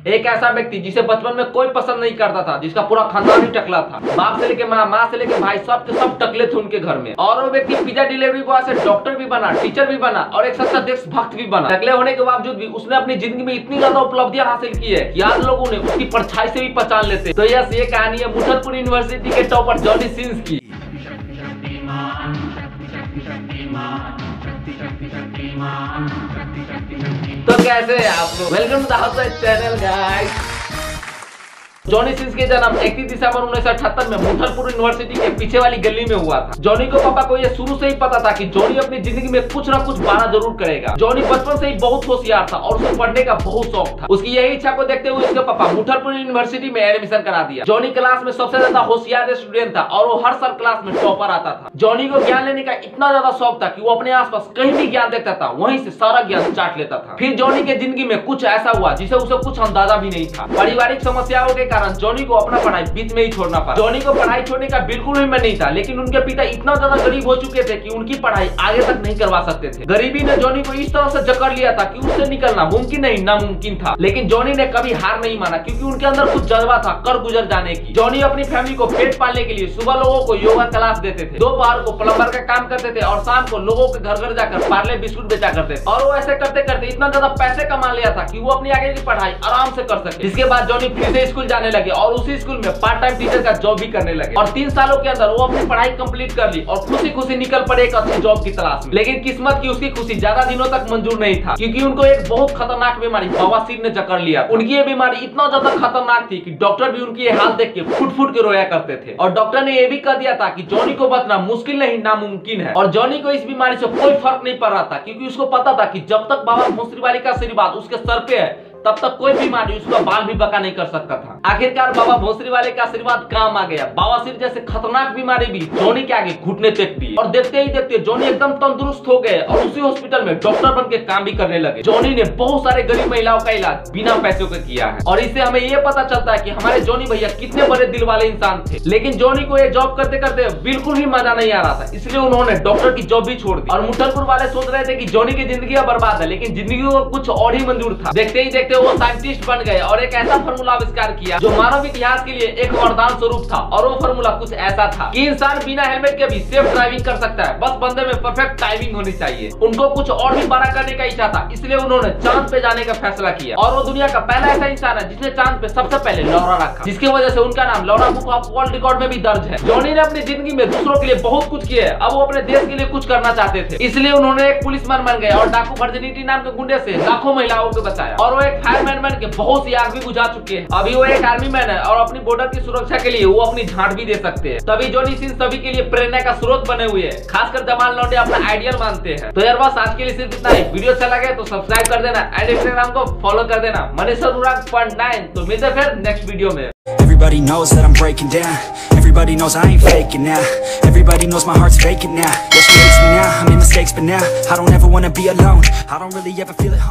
एक ऐसा व्यक्ति जिसे बचपन में कोई पसंद नहीं करता था, जिसका पूरा खानदान ही टकला था। बाप से लेके माँ से लेके भाई, सब के सब टकले थे उनके घर में। और वो व्यक्ति पिज्जा डिलीवरी बॉय से डॉक्टर भी बना, टीचर भी बना और एक सच्चा देशभक्त भी बना। टकले होने के बावजूद भी उसने अपनी जिंदगी में इतनी ज्यादा उपलब्धियां हासिल की है कि आज लोगों ने उसकी परछाई से भी पहचान लेते। तो यस, ये कहानी है मुजफ्फरपुर यूनिवर्सिटी के टॉपर जॉनी सिंस की। तो कैसे हैं आप लोग? Welcome to the channel guys. Johnny Sins के जन्म 31 दिसंबर 1978 में मुजफ्फरपुर यूनिवर्सिटी के पीछे वाली गली में हुआ था। जॉनी को पापा को यह शुरू से ही पता था कि जॉनी अपनी जिंदगी में कुछ ना कुछ बड़ा जरूर करेगा। जॉनी बचपन से ही बहुत होशियार था और उसे पढ़ने का बहुत शौक था। उसकी यही इच्छा को देखते हुए उसके पापा मुजफ्फरपुर यूनिवर्सिटी में एडमिशन करा दिया। जॉनी क्लास में सबसे ज्यादा होशियार स्टूडेंट था और वो हर साल क्लास में टॉपर आता था। जॉनी को ज्ञान लेने का इतना ज्यादा शौक था कि वो अपने आसपास कहीं भी ज्ञान देखता था, वहीं से सारा ज्ञान चाट लेता था। फिर जॉनी के जिंदगी में कुछ ऐसा हुआ जिसे उसे कुछ अंदाजा भी नहीं था। पारिवारिक समस्याओं के कारण जॉनी को अपना पढ़ाई बीच में ही छोड़ना पड़ा। जॉनी को पढ़ाई छोड़ने का बिल्कुल भी मन नहीं था, लेकिन उनके पिता इतना ज्यादा गरीब हो चुके थे कि उनकी पढ़ाई आगे तक नहीं करवा सकते थे। गरीबी ने जॉनी को इस तरह से जकड़ लिया था कि उससे निकलना मुमकिन नहीं नामुमकिन था। लेकिन जॉनी ने कभी हार नहीं माना, क्योंकि उनके अंदर कुछ जज्बा था कर गुजर जाने की। जॉनी अपनी फैमिली को पेट पालने के लिए सुबह लोगों को योगा क्लास देते थे, दोपहर को प्लम्बर का काम करते थे और शाम को लोगों के घर घर जाकर पार्ले बिस्कुट बेचा करते थे। और वो ऐसे करते करते इतना ज्यादा पैसे कमा लिया था कि वो अपनी आगे की पढ़ाई आराम से कर सके। इसके बाद जॉनी फिर से स्कूल जाने लगे और उसी स्कूल में पार्ट टाइम टीचर का जॉब भी करने लगे। और 3 सालों के अंदर वो अपनी पढ़ाई कंप्लीट कर ली और खुशी खुशी निकल पड़े एक अच्छी जॉब की तलाश में। लेकिन किस्मत की उसकी खुशी ज्यादा दिनों तक मंजूर नहीं था, क्योंकि उनको एक बहुत खतरनाक बीमारी बवासीर ने जकड़ लिया। उनकी ये बीमारी इतना ज्यादा खतरनाक थी कि डॉक्टर भी उनकी ये हाल देख के फुट फुट के रोया करते थे। और डॉक्टर ने ये भी कह दिया था कि जॉनी को बचना मुश्किल नहीं नामुमकिन है। और जॉनी को इस बीमारी से कोई फर्क नहीं पड़ रहा था, क्योंकि उसको पता था कि जब तक बाबा भोसरी वाली का आशीर्वाद उसके सर पे है, तब तक कोई बीमारी उसका बाल भी बका नहीं कर सकता था। आखिरकार बाबा भोसरी वाले का आशीर्वाद काम आ गया। बवासीर जैसे खतरनाक बीमारी भी जॉनी के आगे घुटने टेक दिए और देखते ही देखते जॉनी एकदम तंदुरुस्त हो गए और उसी हॉस्पिटल में डॉक्टर बन के काम भी करने लगे। जॉनी ने बहुत सारे गरीब महिलाओं का इलाज बिना पैसों के किया है और इससे हमें ये पता चलता है कि हमारे जॉनी भैया कितने बड़े दिल वाले इंसान थे। लेकिन जॉनी को ये जॉब करते करते बिल्कुल भी मजा नहीं आ रहा था, इसलिए उन्होंने डॉक्टर की जॉब भी छोड़ दी। और मुजफ्फरपुर वाले सोच रहे थे कि जॉनी की जिंदगी बर्बाद है, लेकिन जिंदगी को कुछ और ही मंजूर था। देखते ही देखते वो साइंटिस्ट बन गए और एक ऐसा फार्मूला आविष्कार किया जो मानव इतिहास के लिए एक वरदान स्वरूप था। और वो फार्मूला कुछ ऐसा था कि इंसान बिना हेलमेट के भी सेफ ड्राइविंग कर सकता है, बस बंदे में परफेक्ट टाइमिंग होनी चाहिए। उनको कुछ और भी बड़ा करने का इच्छा था, इसलिए उन्होंने चांद पे जाने का फैसला किया। और वो दुनिया का पहला ऐसा इंसान है जिसने चांद पे सबसे पहले लौरा रखा, जिसकी वजह से उनका नाम लौरा बुक ऑफ वर्ल्ड रिकॉर्ड में भी दर्ज है। जॉनी ने अपनी जिंदगी में दूसरों के लिए बहुत कुछ किया है, अब वो अपने देश के लिए कुछ करना चाहते थे, इसलिए उन्होंने एक पुलिसमैन बन गए और डाकू वर्जिनिटी नाम के गुंडे से लाखों महिलाओं को बचाया। और वो एक फायरमैन बन के बहुत सी आग भी बुझा चुके हैं। अभी वो एक आर्मी मैन है और अपनी बॉर्डर की सुरक्षा के लिए वो अपनी झांट भी दे सकते हैं। तभी जॉनी सिंस सभी के लिए प्रेरणा का स्रोत बने हुए हैं, खासकर जमाल लौंडे अपना आइडियल मानते हैं। तो यार बस आज के लिए सिर्फ इतना ही। वीडियो अच्छा लगे तो सब्सक्राइब कर देना एंड इंस्टाग्राम को फॉलो कर देना Manisha.9। तो मिलते हैं फिर नेक्स्ट वीडियो में। Everybody knows that I'm breaking down. Everybody knows I ain't faking now. Everybody knows my heart's vacant now. Yeah, she hates me now, I made mistakes but now I don't ever wanna be alone. I don't really ever feel at home.